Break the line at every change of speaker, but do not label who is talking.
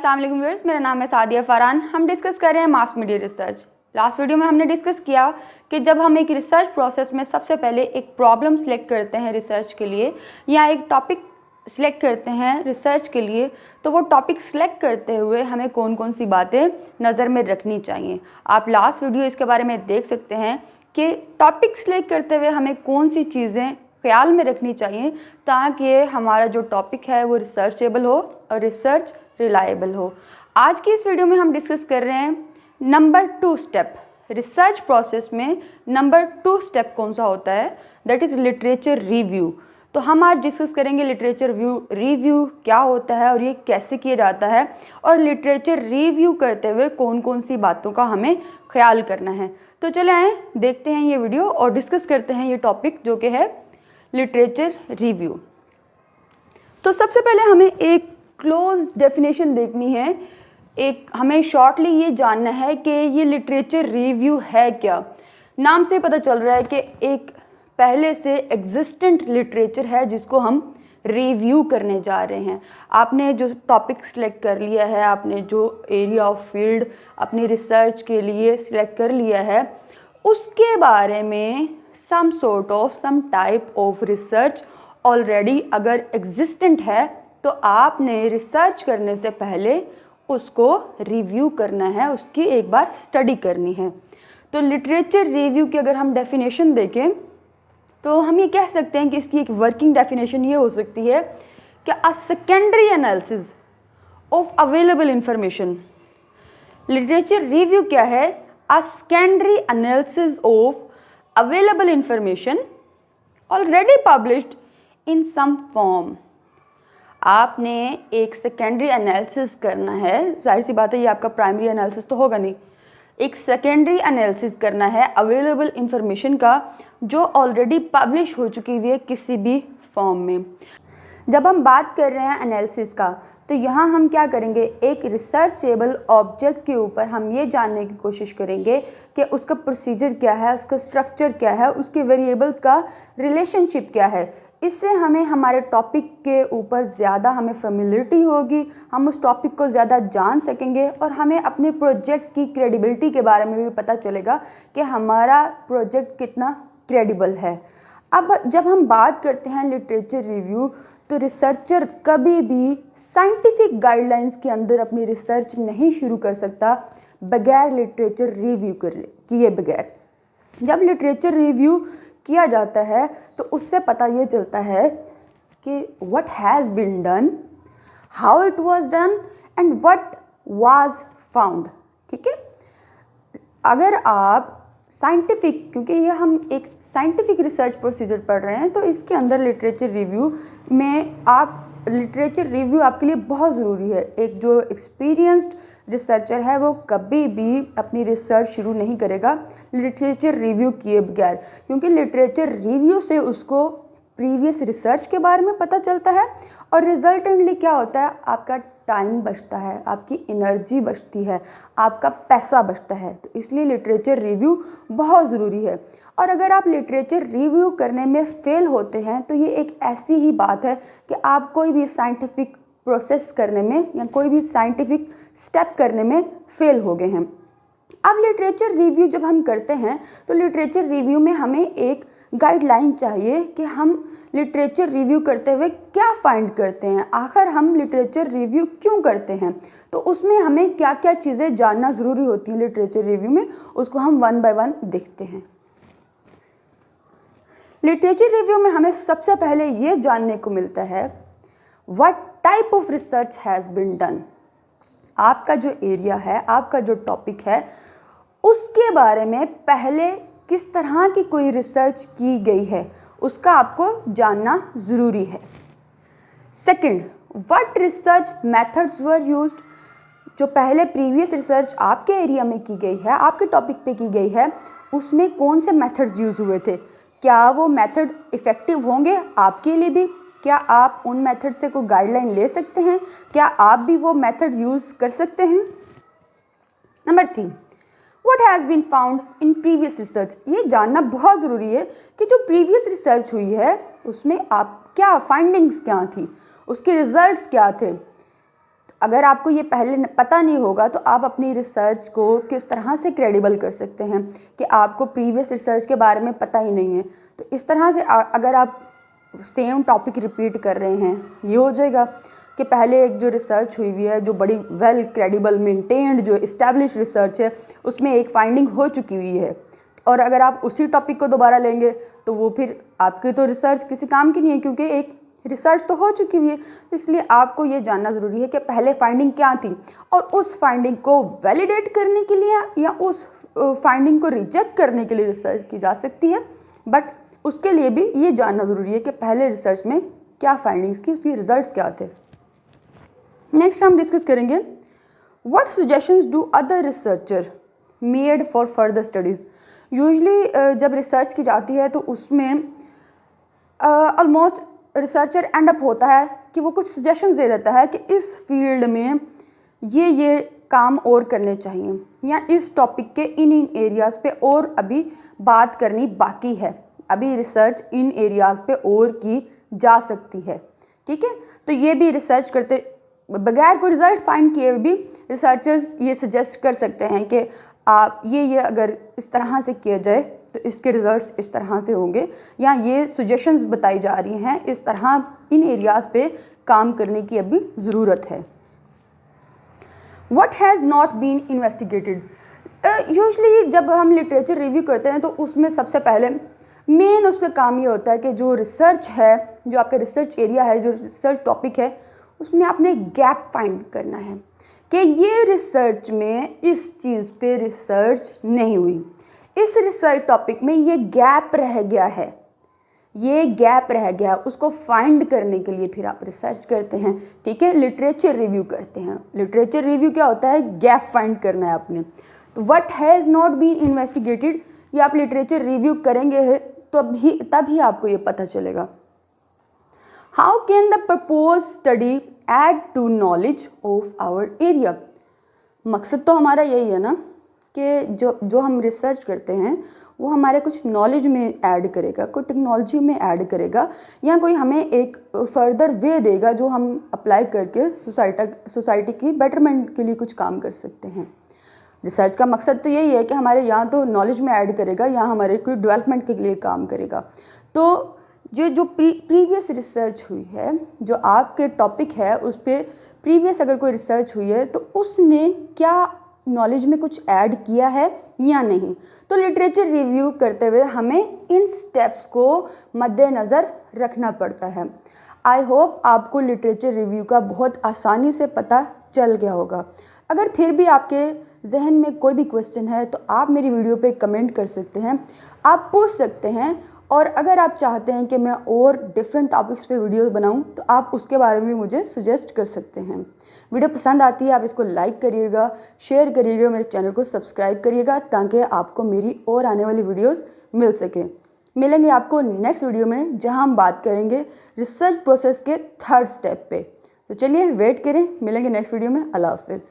अस्सलाम वालेकुम व्यूअर्स, मेरा नाम है सादिया फरहान। हम डिस्कस कर रहे हैं mass media research. Last video में हमने डिस्कस किया कि जब हम एक रिसर्च प्रोसेस में सबसे पहले एक प्रॉब्लम सिलेक्ट करते हैं रिसर्च के लिए या एक टॉपिक सिलेक्ट करते हैं रिसर्च के लिए, तो वो टॉपिक सिलेक्ट करते हुए हमें कौन कौन सी बातें नज़र में रखनी चाहिए। आप लास्ट वीडियो इसके बारे में देख सकते हैं कि टॉपिक सिलेक्ट करते हुए हमें कौन सी चीज़ें ख्याल में रखनी चाहिए ताकि हमारा जो टॉपिक है वो रिसर्चेबल हो और रिसर्च रिलायबल हो। आज की इस वीडियो में हम डिस्कस कर रहे हैं नंबर 2 स्टेप। रिसर्च प्रोसेस में नंबर 2 स्टेप कौन सा होता है, दैट इज़ लिटरेचर रिव्यू। तो हम आज डिस्कस करेंगे लिटरेचर रिव्यू क्या होता है और ये कैसे किया जाता है, और लिटरेचर रिव्यू करते हुए कौन कौन सी बातों का हमें ख्याल करना है। तो चले आए देखते हैं ये वीडियो और डिस्कस करते हैं ये टॉपिक जो कि है लिटरेचर रिव्यू। तो सबसे पहले हमें एक क्लोज डेफिनेशन देखनी है। हमें शॉर्टली ये जानना है कि ये लिटरेचर रिव्यू है क्या। नाम से पता चल रहा है कि एक पहले से एग्जिस्टेंट लिटरेचर है जिसको हम रिव्यू करने जा रहे हैं। आपने जो टॉपिक सिलेक्ट कर लिया है, आपने जो एरिया ऑफ फील्ड अपनी रिसर्च के लिए सिलेक्ट कर लिया है, उसके बारे में some type of research already अगर एग्जिस्टेंट है तो आपने रिसर्च करने से पहले उसको रिव्यू करना है, उसकी एक बार स्टडी करनी है। तो लिटरेचर रिव्यू की अगर हम डेफिनेशन देखें तो हम ये कह सकते हैं कि इसकी एक वर्किंग डेफिनेशन ये हो सकती है कि a secondary analysis of available information. Literature review क्या है? A secondary analysis of available information already published in some form. आपने एक सेकेंडरी एनालिसिस करना है, जाहिर सी बात है ये आपका प्राइमरी एनालिसिस तो होगा नहीं। एक सेकेंडरी एनालिसिस करना है अवेलेबल इंफॉर्मेशन का जो ऑलरेडी पब्लिश हो चुकी हुई है किसी भी फॉर्म में। जब हम बात कर रहे हैं एनालिसिस का, तो यहाँ हम क्या करेंगे, एक रिसर्चेबल ऑब्जेक्ट के ऊपर हम ये जानने की कोशिश करेंगे कि उसका प्रोसीजर क्या है, उसका स्ट्रक्चर क्या है, उसके वेरिएबल्स का रिलेशनशिप क्या है। इससे हमें हमारे टॉपिक के ऊपर ज़्यादा हमें फेमिलियरिटी होगी, हम उस टॉपिक को ज़्यादा जान सकेंगे और हमें अपने प्रोजेक्ट की क्रेडिबिलिटी के बारे में भी पता चलेगा कि हमारा प्रोजेक्ट कितना क्रेडिबल है। अब जब हम बात करते हैं लिटरेचर रिव्यू, तो रिसर्चर कभी भी साइंटिफिक गाइडलाइंस के अंदर अपनी रिसर्च नहीं शुरू कर सकता बगैर लिटरेचर रिव्यू किए बगैर। जब लिटरेचर रिव्यू किया जाता है तो उससे पता ये चलता है कि what has been done, how it was done and what was found. ठीक है, अगर आप साइंटिफिक, क्योंकि ये हम एक साइंटिफिक रिसर्च प्रोसीजर पढ़ रहे हैं, तो इसके अंदर लिटरेचर रिव्यू में लिटरेचर रिव्यू आपके लिए बहुत ज़रूरी है। एक जो एक्सपीरियंस्ड रिसर्चर है वो कभी भी अपनी रिसर्च शुरू नहीं करेगा लिटरेचर रिव्यू किए बगैर, क्योंकि लिटरेचर रिव्यू से उसको प्रीवियस रिसर्च के बारे में पता चलता है और रिजल्टेंटली क्या होता है, आपका टाइम बचता है, आपकी एनर्जी बचती है, आपका पैसा बचता है। तो इसलिए लिटरेचर रिव्यू बहुत ज़रूरी है। और अगर आप लिटरेचर रिव्यू करने में फेल होते हैं तो ये एक ऐसी ही बात है कि आप कोई भी साइंटिफिक प्रोसेस करने में या कोई भी साइंटिफिक स्टेप करने में फेल हो गए हैं। अब लिटरेचर रिव्यू जब हम करते हैं तो लिटरेचर रिव्यू में हमें एक गाइडलाइन चाहिए कि हम लिटरेचर रिव्यू करते हुए क्या फाइंड करते हैं, आखिर हम लिटरेचर रिव्यू क्यों करते हैं। तो उसमें हमें क्या क्या चीज़ें जानना ज़रूरी होती हैं लिटरेचर रिव्यू में, उसको हम वन बाय वन देखते हैं। लिटरेचर रिव्यू में हमें सबसे पहले ये जानने को मिलता है what type of research has been done. आपका जो एरिया है, आपका जो टॉपिक है, उसके बारे में पहले किस तरह की कोई रिसर्च की गई है उसका आपको जानना ज़रूरी है। Second, what research methods were used. जो पहले प्रीवियस रिसर्च आपके एरिया में की गई है, आपके टॉपिक पे की गई है, उसमें कौन से मेथड्स यूज़ हुए थे, क्या वो मेथड इफ़ेक्टिव होंगे आपके लिए भी, क्या आप उन मेथड से कोई गाइडलाइन ले सकते हैं, क्या आप भी वो मेथड यूज़ कर सकते हैं। Number 3, what has been found in previous research. ये जानना बहुत ज़रूरी है कि जो प्रीवियस रिसर्च हुई है उसमें आप क्या फाइंडिंग्स क्या थी, उसके रिजल्ट्स क्या थे। अगर आपको ये पहले पता नहीं होगा तो आप अपनी रिसर्च को किस तरह से क्रेडिबल कर सकते हैं कि आपको प्रीवियस रिसर्च के बारे में पता ही नहीं है। तो इस तरह से अगर आप सेम टॉपिक रिपीट कर रहे हैं, ये हो जाएगा कि पहले एक जो रिसर्च हुई हुई है, जो बड़ी वेल क्रेडिबल मेंटेन्ड जो इस्टेब्लिश रिसर्च है, उसमें एक फाइंडिंग हो चुकी हुई है, और अगर आप उसी टॉपिक को दोबारा लेंगे तो वो फिर आपकी तो रिसर्च किसी काम की नहीं है, क्योंकि एक रिसर्च तो हो चुकी हुई है। तो इसलिए आपको ये जानना ज़रूरी है कि पहले फाइंडिंग क्या थी, और उस फाइंडिंग को वैलिडेट करने के लिए या उस फाइंडिंग को रिजेक्ट करने के लिए रिसर्च की जा सकती है, बट उसके लिए भी ये जानना ज़रूरी है कि पहले रिसर्च में क्या फाइंडिंग्स की, उसके रिजल्ट्स क्या थे। नेक्स्ट हम डिस्कस करेंगे what suggestions do other researcher made for further studies. Usually जब रिसर्च की जाती है तो उसमें ऑलमोस्ट रिसर्चर एंड अप होता है कि वो कुछ सजेशंस दे देता है कि इस फील्ड में ये काम और करने चाहिए, या इस टॉपिक के इन एरियाज़ पे और अभी बात करनी बाकी है, अभी रिसर्च इन एरियाज़ पे और की जा सकती है। ठीक है, तो ये भी रिसर्च करते बगैर कोई रिजल्ट फाइंड किए भी रिसर्चर्स ये सजेस्ट कर सकते हैं कि आप ये अगर इस तरह से किया जाए तो इसके रिजल्ट्स इस तरह से होंगे, या ये सजेशंस बताई जा रही हैं, इस तरह इन एरियाज़ पे काम करने की अभी ज़रूरत है। What has not been investigated. Usually जब हम लिटरेचर रिव्यू करते हैं तो उसमें सबसे पहले मेन उसका काम ये होता है कि जो रिसर्च है, जो आपका रिसर्च एरिया है, जो रिसर्च टॉपिक है, उसमें आपने गैप फाइंड करना है कि ये रिसर्च में इस चीज़ पे रिसर्च नहीं हुई, इस रिसर्च टॉपिक में ये गैप रह गया है, ये गैप रह गया, उसको फाइंड करने के लिए फिर आप रिसर्च करते हैं। ठीक है, लिटरेचर रिव्यू करते हैं। लिटरेचर रिव्यू क्या होता है, गैप फाइंड करना है आपने। तो what has not been investigated, ये आप लिटरेचर रिव्यू करेंगे तो तभी आपको ये पता चलेगा। How can the propose study add to knowledge of our area. मकसद तो हमारा यही है ना कि जो हम रिसर्च करते हैं वो हमारे कुछ नॉलेज में ऐड करेगा, कोई टेक्नोलॉजी में ऐड करेगा, या कोई हमें एक फर्दर वे देगा जो हम अप्लाई करके सोसाइटी की बेटरमेंट के लिए कुछ काम कर सकते हैं। रिसर्च का मकसद तो यही है कि हमारे यहाँ तो नॉलेज में ऐड करेगा या हमारे कोई डेवलपमेंट के लिए काम करेगा। तो जो प्रीवियस रिसर्च हुई है, जो आपके टॉपिक है उस पर प्रीवियस अगर कोई रिसर्च हुई है तो उसने क्या नॉलेज में कुछ ऐड किया है या नहीं, तो लिटरेचर रिव्यू करते हुए हमें इन स्टेप्स को मद्देनज़र रखना पड़ता है। आई होप आपको लिटरेचर रिव्यू का बहुत आसानी से पता चल गया होगा। अगर फिर भी आपके जहन में कोई भी क्वेश्चन है तो आप मेरी वीडियो पे कमेंट कर सकते हैं, आप पूछ सकते हैं, और अगर आप चाहते हैं कि मैं और डिफरेंट टॉपिक्स पे वीडियो बनाऊं तो आप उसके बारे में मुझे सजेस्ट कर सकते हैं। वीडियो पसंद आती है आप इसको लाइक करिएगा, शेयर करिएगा, मेरे चैनल को सब्सक्राइब करिएगा ताकि आपको मेरी और आने वाली वीडियोस मिल सके। मिलेंगे आपको नेक्स्ट वीडियो में जहां हम बात करेंगे रिसर्च प्रोसेस के 3rd स्टेप पे। तो चलिए वेट करें, मिलेंगे नेक्स्ट वीडियो में। अल्लाह हाफिज़।